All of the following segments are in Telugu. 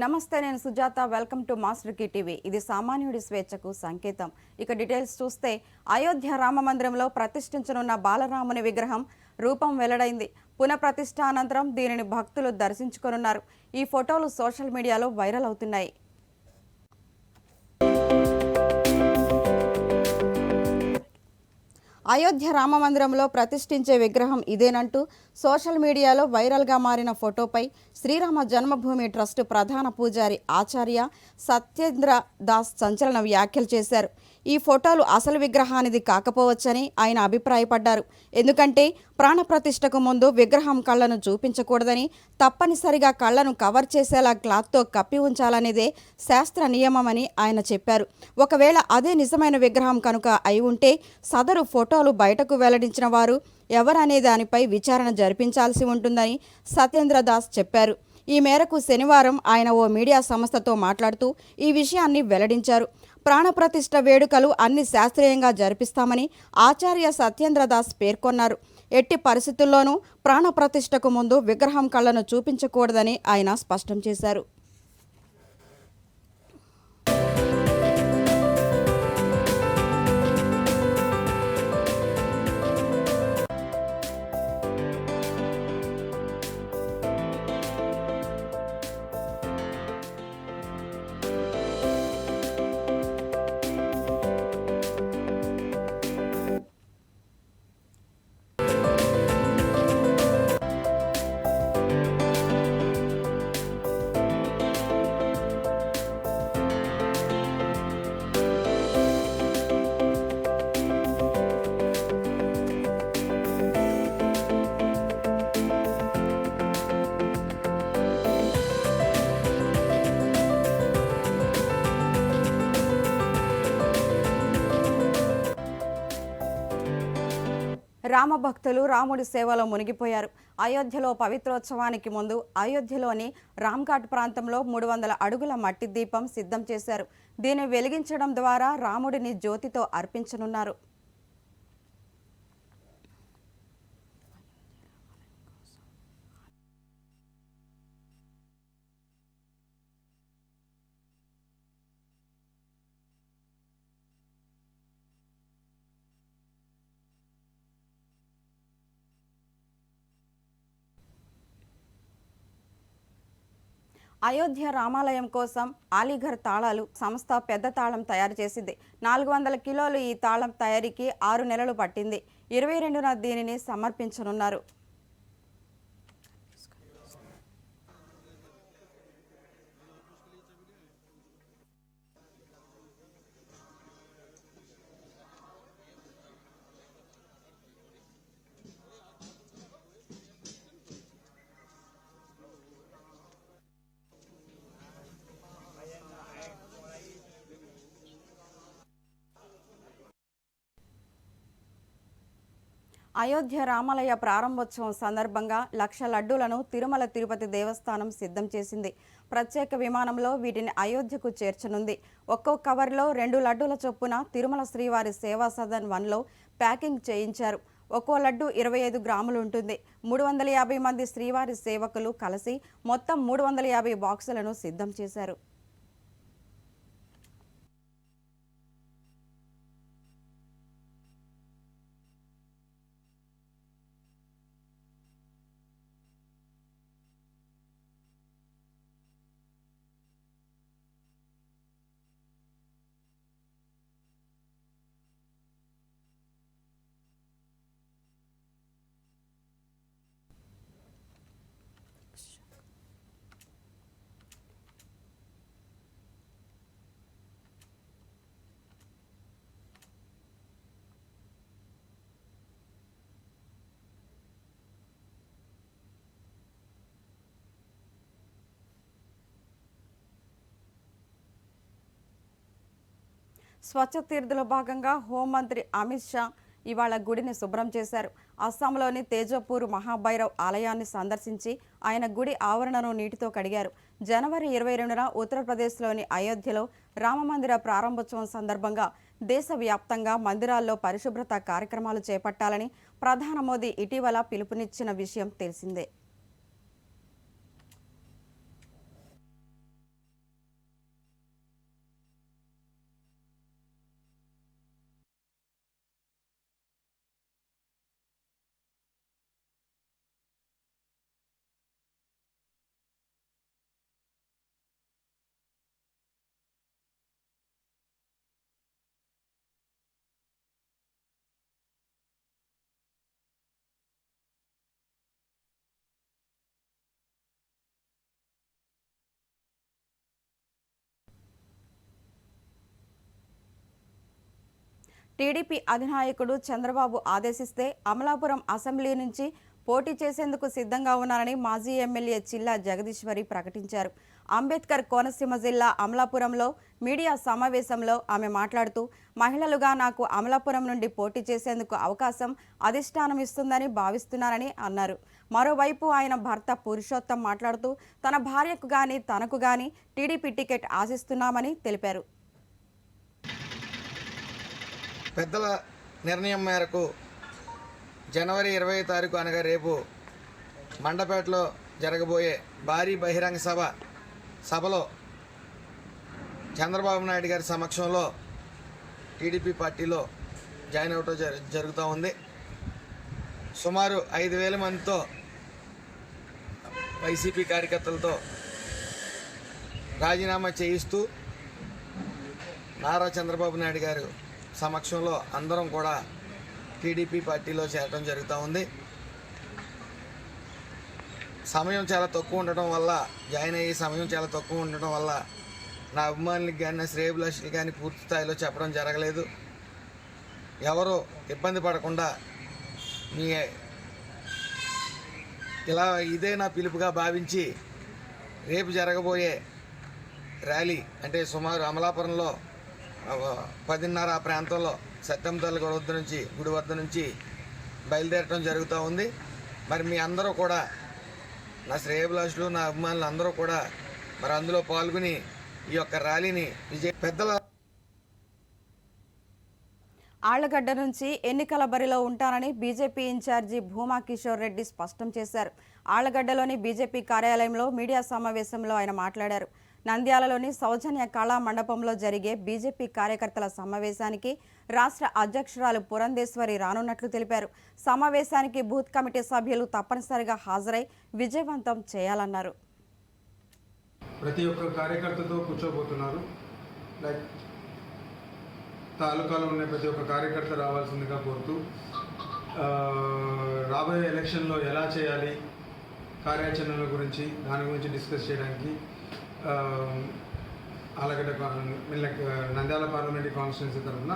నమస్తే, నేను Sujatha. Welcome to master key TV. ఇది సామాన్యుడి స్వేచ్ఛకు సంకేతం. ఇక డీటెయిల్స్ చూస్తే, అయోధ్య రామ మందిరంలో ప్రతిష్ఠించనున్న బాలరాముని విగ్రహం రూపం వెల్లడైంది. పునఃప్రతిష్ఠ అనంతరం దీనిని భక్తులు దర్శించుకోనున్నారు. ఈ ఫోటోలు సోషల్ మీడియాలో వైరల్ అవుతున్నాయి. అయోధ్య రామ మందిరంలో ప్రతిష్ఠించే విగ్రహం ఇదేనంటూ సోషల్ మీడియాలో వైరల్గా మారిన ఫోటోపై శ్రీరామ జన్మభూమి ట్రస్ట్ ప్రధాన పూజారి ఆచార్య సత్యేంద్ర దాస్ సంచలన వ్యాఖ్యలు చేశారు. ఈ ఫోటోలు అసలు విగ్రహానిది కాకపోవచ్చని ఆయన అభిప్రాయపడ్డారు. ఎందుకంటే ప్రాణప్రతిష్ఠకు ముందు విగ్రహం కళ్లను చూపించకూడదని, తప్పనిసరిగా కళ్లను కవర్ చేసేలా క్లాత్తో కప్పి ఉంచాలనేదే శాస్త్ర నియమమని ఆయన చెప్పారు. ఒకవేళ అదే నిజమైన విగ్రహం కనుక అయి ఉంటే సదరు ఫోటోలు బయటకు వెల్లడించిన వారు ఎవరనే దానిపై విచారణ జరిపించాల్సి ఉంటుందని సత్యేంద్ర దాస్ చెప్పారు. ఈ మేరకు శనివారం ఆయన ఓ మీడియా సంస్థతో మాట్లాడుతూ ఈ విషయాన్ని వెల్లడించారు. ప్రాణప్రతిష్ఠ వేడుకలు అన్ని శాస్త్రీయంగా జరిపిస్తామని ఆచార్య సత్యేంద్ర దాస్ పేర్కొన్నారు. ఎట్టి పరిస్థితుల్లోనూ ప్రాణప్రతిష్ఠకు ముందు విగ్రహం కళ్లను చూపించకూడదని ఆయన స్పష్టం చేశారు. రామభక్తులు రాముడి సేవలో మునిగిపోయారు. అయోధ్యలో పవిత్రోత్సవానికి ముందు అయోధ్యలోని రామ్ఘాట్ ప్రాంతంలో 300 అడుగుల మట్టి దీపం సిద్ధం చేశారు. దీన్ని వెలిగించడం ద్వారా రాముడిని జ్యోతితో అర్పించనున్నారు. అయోధ్య రామాలయం కోసం అలీఘర్ తాళాలు సంస్థ పెద్ద తాళం తయారు చేసింది. 400 కిలోలు ఈ తాళం తయారీకి 6 నెలలు పట్టింది. 22న దీనిని సమర్పించనున్నారు. అయోధ్య రామాలయ ప్రారంభోత్సవం సందర్భంగా 1,00,000 లడ్డూలను తిరుమల తిరుపతి దేవస్థానం సిద్ధం చేసింది. ప్రత్యేక విమానంలో వీటిని అయోధ్యకు చేర్చనుంది. ఒక్కో కవర్లో 2 లడ్డూల చొప్పున తిరుమల శ్రీవారి సేవా సదన్ 1లో ప్యాకింగ్ చేయించారు. ఒక్కో లడ్డు 25 గ్రాములు ఉంటుంది. 350 మంది శ్రీవారి సేవకులు కలిసి మొత్తం 350 బాక్సులను సిద్ధం చేశారు. స్వచ్ఛ తీర్థుల భాగంగా హోంమంత్రి అమిత్ షా ఇవాళ గుడిని శుభ్రం చేశారు. అస్సాంలోని తేజపూర్ మహాభైరవ్ ఆలయాన్ని సందర్శించి ఆయన గుడి ఆవరణను నీటితో కడిగారు. జనవరి 22న ఉత్తరప్రదేశ్లోని అయోధ్యలో రామమందిర ప్రారంభోత్సవం సందర్భంగా దేశవ్యాప్తంగా మందిరాల్లో పరిశుభ్రత కార్యక్రమాలు చేపట్టాలని ప్రధాని మోదీ ఇటీవల పిలుపునిచ్చిన విషయం తెలిసిందే. టీడీపీ అధినాయకుడు చంద్రబాబు ఆదేశిస్తే అమలాపురం అసెంబ్లీ నుంచి పోటీ చేసేందుకు సిద్ధంగా ఉన్నారని మాజీ ఎమ్మెల్యే చిల్లా జగదీశ్వరి ప్రకటించారు. అంబేద్కర్ కోనసీమ జిల్లా అమలాపురంలో మీడియా సమావేశంలో ఆమె మాట్లాడుతూ, మహిళలుగా నాకు అమలాపురం నుండి పోటీ చేసేందుకు అవకాశం అధిష్టానం ఇస్తుందని భావిస్తున్నారని అన్నారు. మరోవైపు ఆయన భర్త పురుషోత్తం మాట్లాడుతూ, తన భార్యకు గాని తనకు గాని టీడీపీ టికెట్ ఆశిస్తున్నామని తెలిపారు. పెద్దల నిర్ణయం మేరకు జనవరి 20వ తారీఖు అనగా రేపు మండపేటలో జరగబోయే భారీ బహిరంగ సభలో చంద్రబాబు నాయుడు గారి సమక్షంలో టీడీపీ పార్టీలో జాయిన్ అవటం జరుగుతూ ఉంది. సుమారు 5,000 మందితో వైసీపీ కార్యకర్తలతో రాజీనామా చేయిస్తూ నారా చంద్రబాబు నాయుడు గారు సమక్షంలో అందరం కూడా టీడీపీ పార్టీలో చేరడం జరుగుతూ ఉంది. సమయం చాలా తక్కువ ఉండటం వల్ల జాయిన్ అయ్యే సమయం చాలా తక్కువ ఉండటం వల్ల నా అభిమానులకి కానీ నా శ్రేయభిలాషులకి కానీ పూర్తి స్థాయిలో చెప్పడం జరగలేదు. ఎవరు ఇబ్బంది పడకుండా మీ ఇలా ఇదే నా పిలుపుగా భావించి రేపు జరగబోయే ర్యాలీ అంటే సుమారు అమలాపురంలో 10:30 ఆ ప్రాంతంలో సత్యంతల్లి గుడి వద్ద నుంచి బయలుదేరటం జరుగుతూ ఉంది. మరి మీ అందరూ కూడా నా శ్రేయభిలాషులు నా అభిమానులు అందరూ కూడా మరి అందులో పాల్గొని ఈ యొక్క ర్యాలీని పెద్దల ఆళ్లగడ్డ నుంచి ఎన్నికల బరిలో ఉంటానని బీజేపీ ఇన్ఛార్జి భూమా కిషోర్ రెడ్డి స్పష్టం చేశారు. ఆళ్లగడ్డలోని బీజేపీ కార్యాలయంలో మీడియా సమావేశంలో ఆయన మాట్లాడారు. నంద్యాలలోని సౌజన్య కళా మండపంలో జరిగే బీజేపీ కార్యకర్తల సమావేశానికి రాష్ట్ర అధ్యక్షురాలు పురంధేశ్వరి రానున్నట్లు తెలిపారు. సమావేశానికి బూత్ కమిటీ సభ్యులు తప్పనిసరిగా హాజరై విజయవంతం చేయాలన్నారు. ప్రతి ఒక్క కార్యకర్తతో కూర్చోబోతున్నారు. లైక్ తాలూకాలో ఉన్న ప్రతి ఒక్క కార్యకర్త రావాల్సిందిగా కోరుతూ రాబోయే ఎలక్షన్లో ఎలా చేయాలి కార్యాచరణల గురించి దాని గురించి డిస్కస్ చేయడానికి ఆలగడ్డ నంద్యాల పార్లమెంటరీ కాన్స్టిట్యున్సీ తరఫున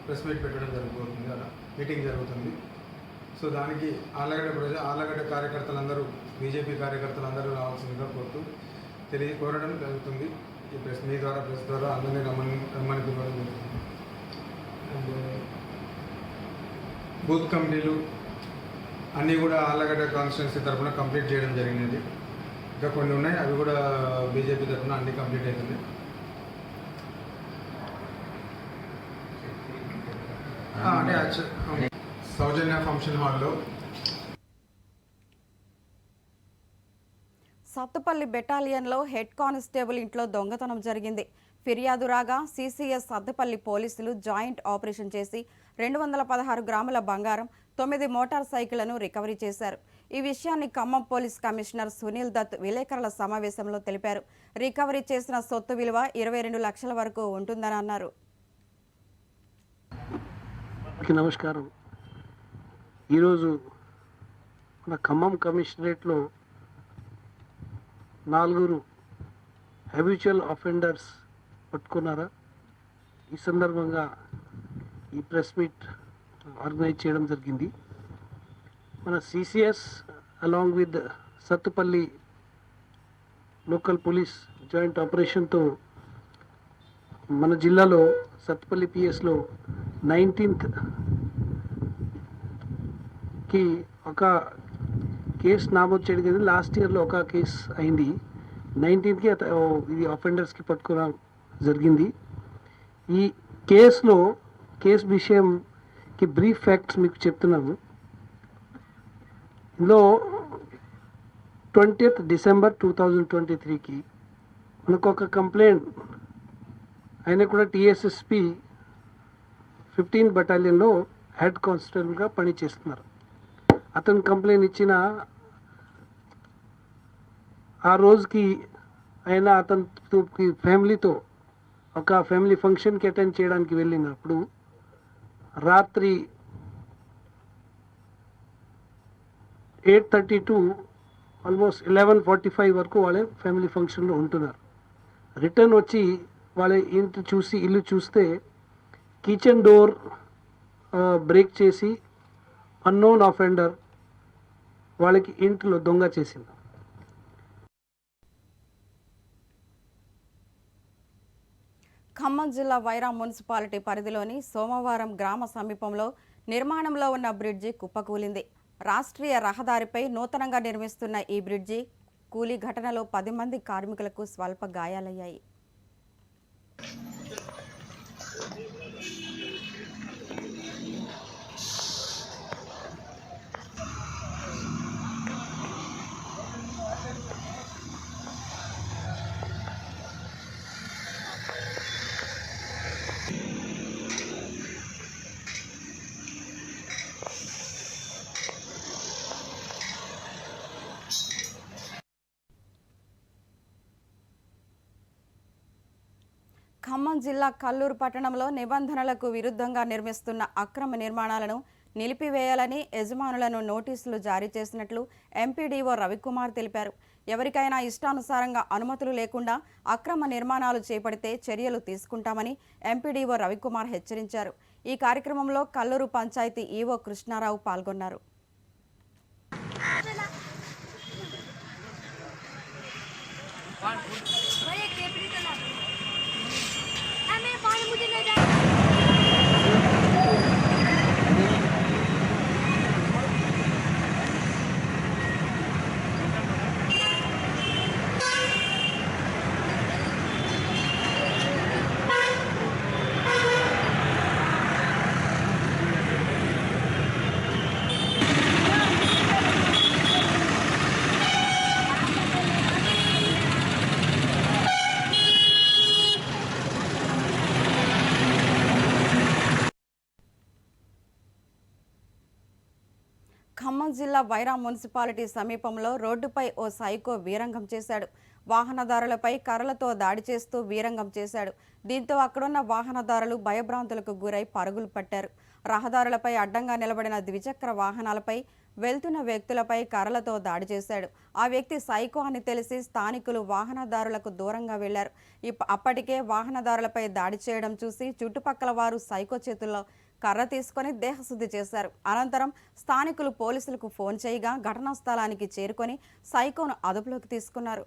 ప్రెస్ మీట్ పెట్టడం జరగబోతుంది, అలా మీటింగ్ జరుగుతుంది. సో దానికి ఆలగడ్డ కార్యకర్తలందరూ బీజేపీ కార్యకర్తలందరూ రావాల్సిందిగా కోరడం జరుగుతుంది. ఈ ప్రెస్ ద్వారా అందరినీ రమ్మని పిలవడం జరుగుతుంది. అండ్ బూత్ కమిటీలు అన్నీ కూడా ఆలగడ్డ కాన్స్టిట్యున్సీ తరఫున కంప్లీట్ చేయడం జరిగినది. ఇంకా కొన్ని ఉన్నాయి, అవి కూడా బీజేపీ తరఫున అన్ని కంప్లీట్ అవుతుంది. అంటే సౌజన్య ఫంక్షన్ హాల్లో సత్తుపల్లి బెటాలియన్లో హెడ్ కానిస్టేబుల్ ఇంట్లో దొంగతనం జరిగింది. ఫిర్యాదు రాగా సీసీఎస్ సత్తుపల్లి పోలీసులు జాయింట్ ఆపరేషన్ చేసి 216 గ్రాముల బంగారం, 9 మోటార్ సైకిళ్లను రికవరీ చేశారు. ఈ విషయాన్ని ఖమ్మం పోలీస్ కమిషనర్ సునీల్ దత్ విలేకరుల సమావేశంలో తెలిపారు. రికవరీ చేసిన సొత్తు విలువ 22 లక్షల వరకు ఉంటుందని అన్నారు. నమస్కారం. ఈరోజు మన ఖమ్మం కమిషనరేట్లో 4 హ్యాబిచువల్ అఫెండర్స్ పట్టుకున్నారా. ఈ సందర్భంగా ఈ ప్రెస్ మీట్ ఆర్గనైజ్ చేయడం జరిగింది. మన CCS along with Sathupalli local police joint ఆపరేషన్తో మన జిల్లాలో సత్తుపల్లి పిఎస్లో 19th ఒక కేసు నమోదు చేయడం జరిగింది. లాస్ట్ ఇయర్లో ఒక కేసు అయింది. 19th ఇది అఫెండర్స్కి పట్టుకోవడం జరిగింది. ఈ కేసు విషయంకి బ్రీఫ్ ఫ్యాక్ట్స్ మీకు చెప్తున్నాను. ఇందులో 20th డిసెంబర్ 2023కి మనకు ఒక కంప్లైంట్, ఆయన కూడా టీఎస్ఎస్పి 15 బటాలియన్లో హెడ్ కానిస్టేబుల్గా పనిచేస్తున్నారు. అతను కంప్లైంట్ ఇచ్చిన ఆ రోజుకి ఆయన అతని ఫ్యామిలీతో ఒక ఫ్యామిలీ ఫంక్షన్కి అటెండ్ చేయడానికి వెళ్ళినప్పుడు రాత్రి 8:30 to ఆల్మోస్ట్ 11:45 వరకు వాళ్ళ ఫ్యామిలీ ఫంక్షన్లో ఉంటున్నారు. రిటర్న్ వచ్చి వాళ్ళ ఇల్లు చూస్తే కిచెన్ డోర్ బ్రేక్ చేసి అన్నోన్ అఫెండర్ వాళ్ళకి ఇంట్లో దొంగ చేసింది. ఖమ్మం జిల్లా వైరా మున్సిపాలిటీ పరిధిలోని సోమవారం గ్రామ సమీపంలో నిర్మాణంలో ఉన్న బ్రిడ్జి కుప్పకూలింది. రాష్ట్రీయ రహదారిపై నూతనంగా నిర్మిస్తున్న ఈ బ్రిడ్జి కూలీ ఘటనలో 10 మంది కార్మికులకు స్వల్ప గాయాలయ్యాయి. ఖమ్మం జిల్లా కల్లూరు పట్టణంలో నిబంధనలకు విరుద్ధంగా నిర్మిస్తున్న అక్రమ నిర్మాణాలను నిలిపివేయాలని యజమానులను నోటీసులు జారీ చేసినట్లు ఎంపీడీఓ రవికుమార్ తెలిపారు. ఎవరికైనా ఇష్టానుసారంగా అనుమతులు లేకుండా అక్రమ నిర్మాణాలు చేపడితే చర్యలు తీసుకుంటామని ఎంపీడీఓ రవికుమార్ హెచ్చరించారు. ఈ కార్యక్రమంలో కల్లూరు పంచాయతీ ఈవో కృష్ణారావు పాల్గొన్నారు. ఖమ్మం జిల్లా వైరా మున్సిపాలిటీ సమీపంలో రోడ్డుపై ఓ సైకో వీరంగం చేశాడు. వాహనదారులపై కర్రలతో దాడి చేస్తూ వీరంగం చేశాడు. దీంతో అక్కడున్న వాహనదారులు భయభ్రాంతులకు గురై పరుగులు పట్టారు. రహదారులపై అడ్డంగా నిలబడిన ద్విచక్ర వాహనాలపై వెళ్తున్న వ్యక్తులపై కర్రలతో దాడి చేశాడు. ఆ వ్యక్తి సైకో అని తెలిసి స్థానికులు వాహనదారులకు దూరంగా వెళ్లారు. అప్పటికే వాహనదారులపై దాడి చేయడం చూసి చుట్టుపక్కల వారు సైకో చేతుల్లో కర్ర తీసుకొని దేహశుద్ధి చేశారు. అనంతరం స్థానికులు పోలీసులకు ఫోన్ చేయగా ఘటనా స్థలానికి చేరుకొని సైకోను అదుపులోకి తీసుకున్నారు.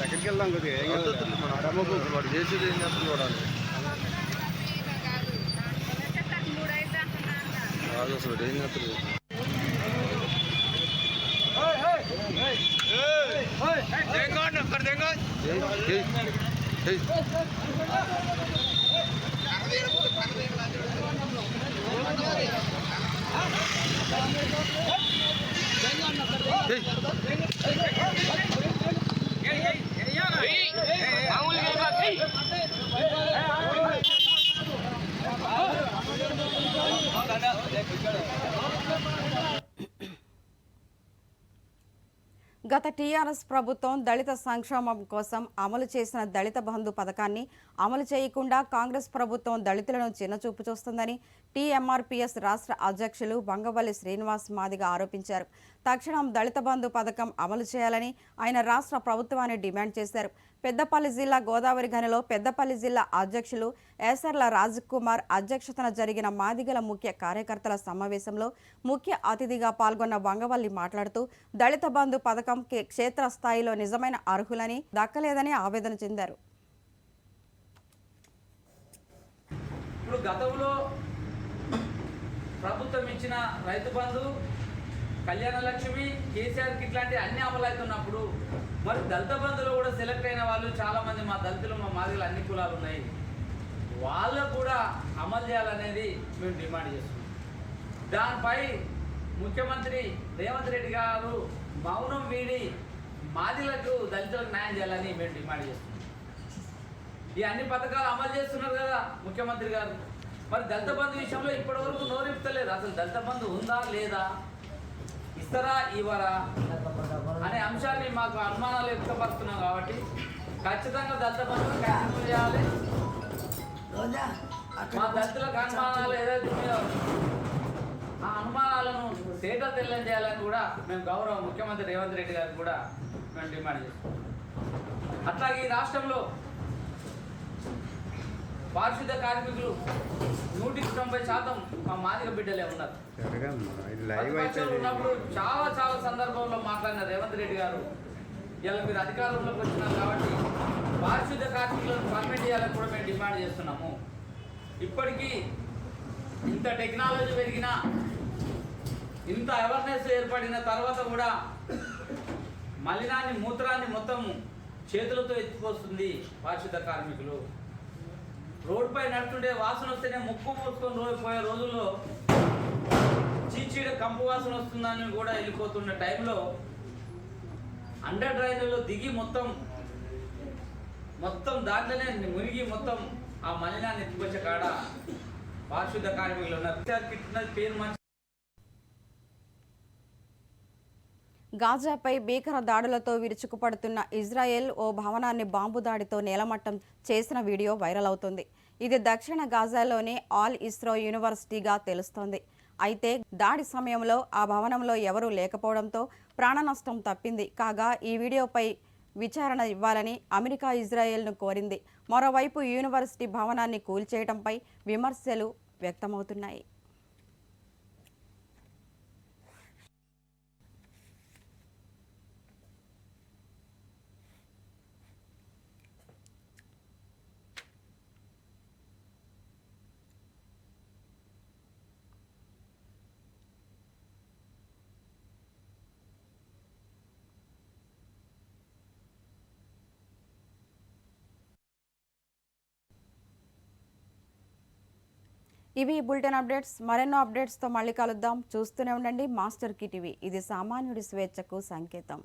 ఎక్కడికి వెళ్దాం కొద్దిగా వాడు చేసేది ఏం చేస్తుంది చూడాలి. రాజు అసలు ఏం చేస్తుంది. గత టీఆర్ఎస్ ప్రభుత్వం దళిత సంక్షేమం కోసం అమలు చేసిన దళిత బంధు పథకాన్ని అమలు చేయకుండా కాంగ్రెస్ ప్రభుత్వం దళితులను చిన్నచూపు చూస్తుందని టీఎంఆర్పీఎస్ రాష్ట్ర అధ్యక్షులు బంగవల్లి శ్రీనివాస్ మాదిగ ఆరోపించారు. తక్షణం దళిత బంధు పథకం అమలు చేయాలని ఆయన రాష్ట్ర ప్రభుత్వాన్ని డిమాండ్ చేశారు. పెద్దపల్లి జిల్లా గోదావరి గనిలో పెద్దపల్లి జిల్లా అధ్యక్షులు ఏసర్ల రాజకుమార్ అధ్యక్షతన జరిగిన మాదిగల ముఖ్య కార్యకర్తల సమావేశంలో ముఖ్య అతిథిగా పాల్గొన్న బంగవల్లి మాట్లాడుతూ దళిత బంధు పథకం క్షేత్రస్థాయిలో నిజమైన అర్హులని దక్కలేదని ఆవేదన చెందారు. ఇప్పుడు గతంలో ప్రభుత్వం ఇచ్చిన రైతు బంధు, కళ్యాణ లక్ష్మి, కేసీఆర్ కిట్ లాంటి అన్ని అమలు అవుతున్నప్పుడు మరి దళిత బంధులో కూడా సెలెక్ట్ అయిన వాళ్ళు చాలామంది మా దళితులు, మా మాదిగలు అన్ని కులాలు ఉన్నాయి, వాళ్ళకు కూడా అమలు చేయాలనేది మేము డిమాండ్ చేస్తున్నాం. దానిపై ముఖ్యమంత్రి రేవంత్ రెడ్డి గారు మౌనం వీడి మాదిగలకు, దళితులకు న్యాయం చేయాలని మేము డిమాండ్ చేస్తున్నాం. ఈ అన్ని పథకాలు అమలు చేస్తున్నారు కదా ముఖ్యమంత్రి గారు, మరి దళిత బంధు విషయంలో ఇప్పటి వరకు నోరిపుతలేదు. అసలు దళిత బంధు ఉందా లేదా, ఇస్తారా ఇవ్వరా అనే అంశాన్ని మాకు అనుమానాలు వ్యక్తపరుస్తున్నాం కాబట్టి ఖచ్చితంగా దళిత బంధువులు కంటిన్యూ చేయాలి. మా దళితులకు అనుమానాలు ఏదైతే ఉన్నాయో ఆ అనుమానాలను తేట తెల్లం చేయాలని కూడా మేము గౌరవ ముఖ్యమంత్రి రేవంత్ రెడ్డి గారికి కూడా మేము డిమాండ్ చేస్తాం. అట్లాగే ఈ రాష్ట్రంలో పారిశుద్ధ కార్మికులు 190% మా మాదిగ బిడ్డలే ఉన్నారు. ప్రతిపక్షంలో ఉన్నప్పుడు చాలా చాలా సందర్భంలో మాట్లాడిన రేవంత్ రెడ్డి గారు ఇలా మీరు అధికారంలోకి వచ్చినారు కాబట్టి పారిశుద్ధ కార్మికులను పర్మిట్ చేయాలని కూడా మేము డిమాండ్ చేస్తున్నాము. ఇప్పటికీ ఇంత టెక్నాలజీ పెరిగినా ఇంత అవేర్నెస్ ఏర్పడిన తర్వాత కూడా మలినాన్ని మూత్రాన్ని మొత్తం చేతులతో ఎత్తిపోస్తుంది పారిశుద్ధ కార్మికులు. రోడ్డుపై నడుస్తుంటే వాసన వస్తేనే ముక్కు మూసుకొని పోయే రోజుల్లో చీచీడ కంపు వాసన వస్తుందని కూడా వెళ్ళిపోతున్న టైంలో అండర్ డ్రైన్లలో దిగి మొత్తం దాంట్లోనే మునిగి మొత్తం ఆ మలినాన్ని ఎత్తికొచ్చే కాడ పారిశుద్ధ కార్మికులు ఉన్నారు. పేరు మంచి గాజాపై భీకర దాడులతో విరుచుకుపడుతున్న ఇజ్రాయెల్ ఓ భవనాన్ని బాంబు దాడితో నేలమట్టం చేసిన వీడియో వైరల్ అవుతుంది. ఇది దక్షిణ గాజాలోని ఆల్ ఇస్రో యూనివర్సిటీగా తెలుస్తోంది. అయితే దాడి సమయంలో ఆ భవనంలో ఎవరూ లేకపోవడంతో ప్రాణ నష్టం తప్పింది. కాగా ఈ వీడియోపై విచారణ ఇవ్వాలని అమెరికా ఇజ్రాయెల్ను కోరింది. మరోవైపు యూనివర్సిటీ భవనాన్ని కూల్చేయడంపై విమర్శలు వ్యక్తమవుతున్నాయి. ఇవి బులెటిన్ అప్డేట్స్. మరెన్నో అప్డేట్స్తో మళ్ళీ కలుద్దాం. చూస్తూనే ఉండండి మాస్టర్ కి టీవీ. ఇది సామాన్యుడి స్వేచ్ఛకు సంకేతం.